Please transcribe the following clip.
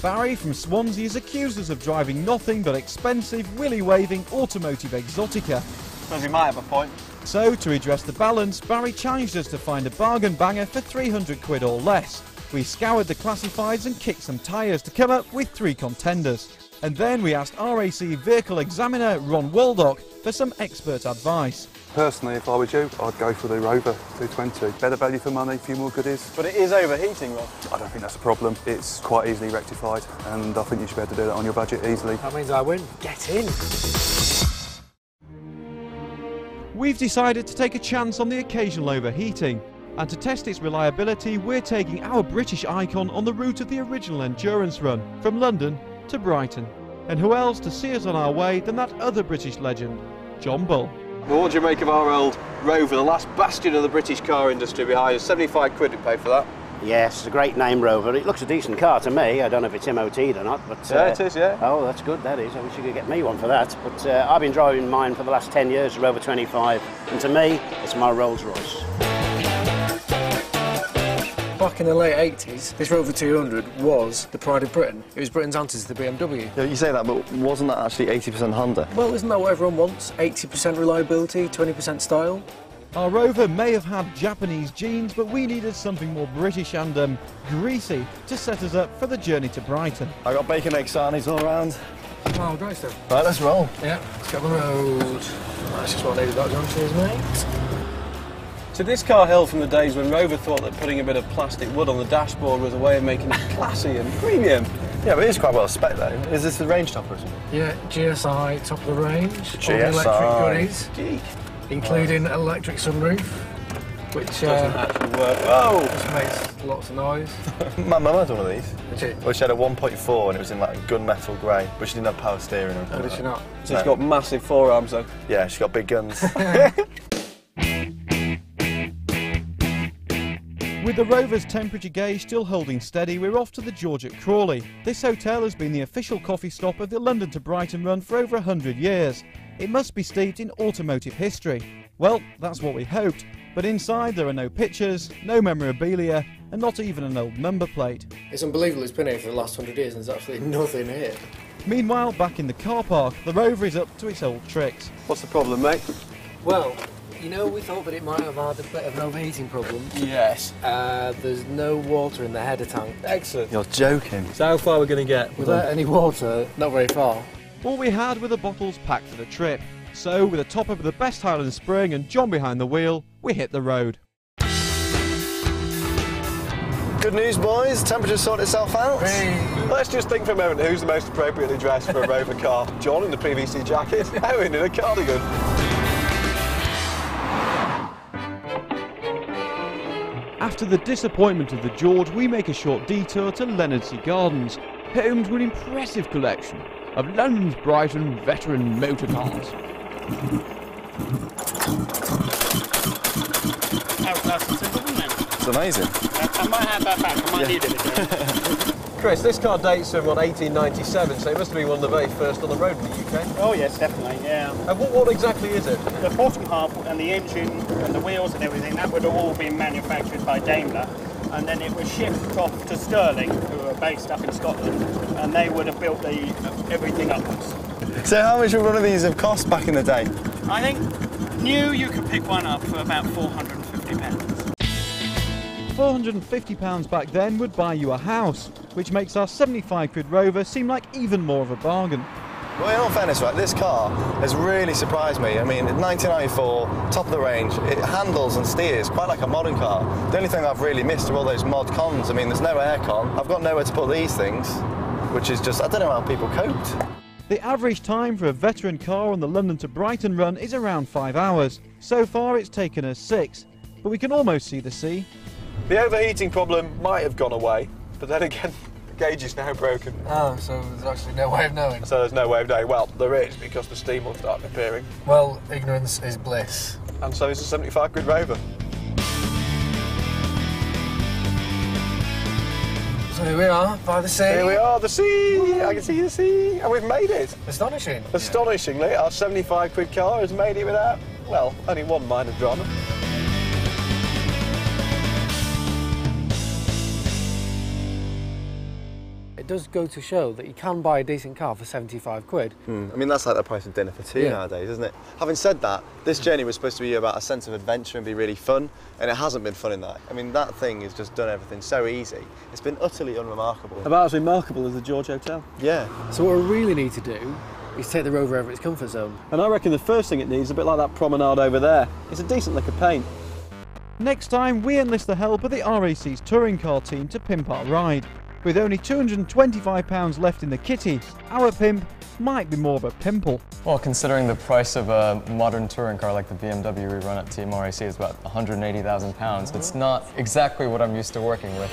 Barry from Swansea has accused us of driving nothing but expensive, willy-waving automotive exotica. Suppose he might have a point. So, to redress the balance, Barry challenged us to find a bargain banger for 300 quid or less. We scoured the classifieds and kicked some tyres to come up with 3 contenders. And then we asked RAC vehicle examiner Ron Waldock for some expert advice. Personally, if I was you, I'd go for the Rover 220. Better value for money, a few more goodies. But it is overheating, Ron. I don't think that's a problem. It's quite easily rectified, and I think you should be able to do that on your budget easily. That means I win. Get in. We've decided to take a chance on the occasional overheating, and to test its reliability, we're taking our British icon on the route of the original endurance run, from London to Brighton. And who else to see us on our way than that other British legend, John Bull. Well, what do you make of our old Rover, the last bastion of the British car industry behind us? 75 quid to pay for that. Yes, it's a great name, Rover. It looks a decent car to me. I don't know if it's MOT'd or not, but... Yeah, it is, yeah. Oh, that's good, that is. I wish you could get me one for that. But I've been driving mine for the last 10 years, the Rover 25, and to me, it's my Rolls Royce. Back in the late 80s, this Rover 200 was the pride of Britain. It was Britain's answer to the BMW. Yeah, you say that, but wasn't that actually 80% Honda? Well, isn't that what everyone wants? 80% reliability, 20% style? Our Rover may have had Japanese genes, but we needed something more British and greasy to set us up for the journey to Brighton. I got bacon, egg sarnies all around. Oh, great stuff. Right, let's roll. Yeah, let's get on the road. That's just what I needed that done. Cheers, mate. So this car hailed from the days when Rover thought that putting a bit of plastic wood on the dashboard was a way of making it classy and premium. Yeah, but it is quite well spec though. Is this the range topper or something? Yeah, GSI, top of the range. GSI. All the electric goodies, Geek. including electric sunroof, which Doesn't actually work. Oh! just makes lots of noise. My mum had one of these. Did she? Well, she had a 1.4 and it was in like gunmetal grey, but she didn't have power steering or anything. Oh, did she not? So it's got massive forearms though. Yeah, she got big guns. With the Rover's temperature gauge still holding steady, we're off to the George at Crawley. This hotel has been the official coffee stop of the London to Brighton run for over 100 years. It must be steeped in automotive history. Well, that's what we hoped, but inside there are no pictures, no memorabilia, and not even an old number plate. It's unbelievable it's been here for the last 100 years and there's absolutely nothing here. Meanwhile, back in the car park, the Rover is up to its old tricks. What's the problem, mate? Well, you know, we thought that it might have had a bit of an overheating problem. Yes. There's no water in the header tank. Excellent. You're joking. So how far are we going to get? Without any water, not very far. All we had were the bottles packed for the trip. So, with a top up of the best Highland Spring and John behind the wheel, we hit the road. Good news, boys. Temperature sorted itself out. Let's just think for a moment who's the most appropriately dressed for a Rover car. John in the PVC jacket, Owen in a cardigan. After the disappointment of the George, we make a short detour to Leonardsea Gardens, home to an impressive collection of London's Brighton veteran motor cars. It's amazing. I might have that back. I might need it. Chris, this car dates from 1897, so it must have been one of the very first on the road in the UK. Oh yes, definitely, yeah. And what exactly is it? The bottom half and the engine and the wheels and everything, that would have all been manufactured by Daimler. And then it was shipped off to Stirling, who are based up in Scotland, and they would have built everything upwards. So how much would one of these have cost back in the day? I think new you could pick one up for about £450. £450 back then would buy you a house, which makes our 75 quid Rover seem like even more of a bargain. Well, in all fairness, right, this car has really surprised me. I mean, 1994, top of the range, it handles and steers quite like a modern car. The only thing I've really missed are all those mod cons. I mean, there's no aircon. I've got nowhere to put these things, which is just, I don't know how people coped. The average time for a veteran car on the London to Brighton run is around 5 hours. So far it's taken us 6, but we can almost see the sea. The overheating problem might have gone away, but then again, the gauge is now broken. Oh, so there's actually no way of knowing. So there's no way of knowing. Well, there is, because the steam will start appearing. Well, ignorance is bliss. And so is a 75 quid Rover. So here we are, by the sea. Here we are, the sea! I can see the sea, and we've made it. Astonishing. Astonishingly, our 75 quid car has made it without, well, only one minor drama. it does go to show that you can buy a decent car for 75 quid. I mean, that's like the price of dinner for two nowadays, isn't it? Having said that, this journey was supposed to be about a sense of adventure and be really fun, and it hasn't been fun in that. I mean, that thing has just done everything so easy. It's been utterly unremarkable. About as remarkable as the George Hotel. Yeah. So what we really need to do is take the Rover over its comfort zone. And I reckon the first thing it needs, a bit like that promenade over there, is a decent lick of paint. Next time, we enlist the help of the RAC's touring car team to pimp our ride. With only £225 left in the kitty, our pimp might be more of a pimple. Well, considering the price of a modern touring car like the BMW we run at Team RAC is about £180,000, it's not exactly what I'm used to working with.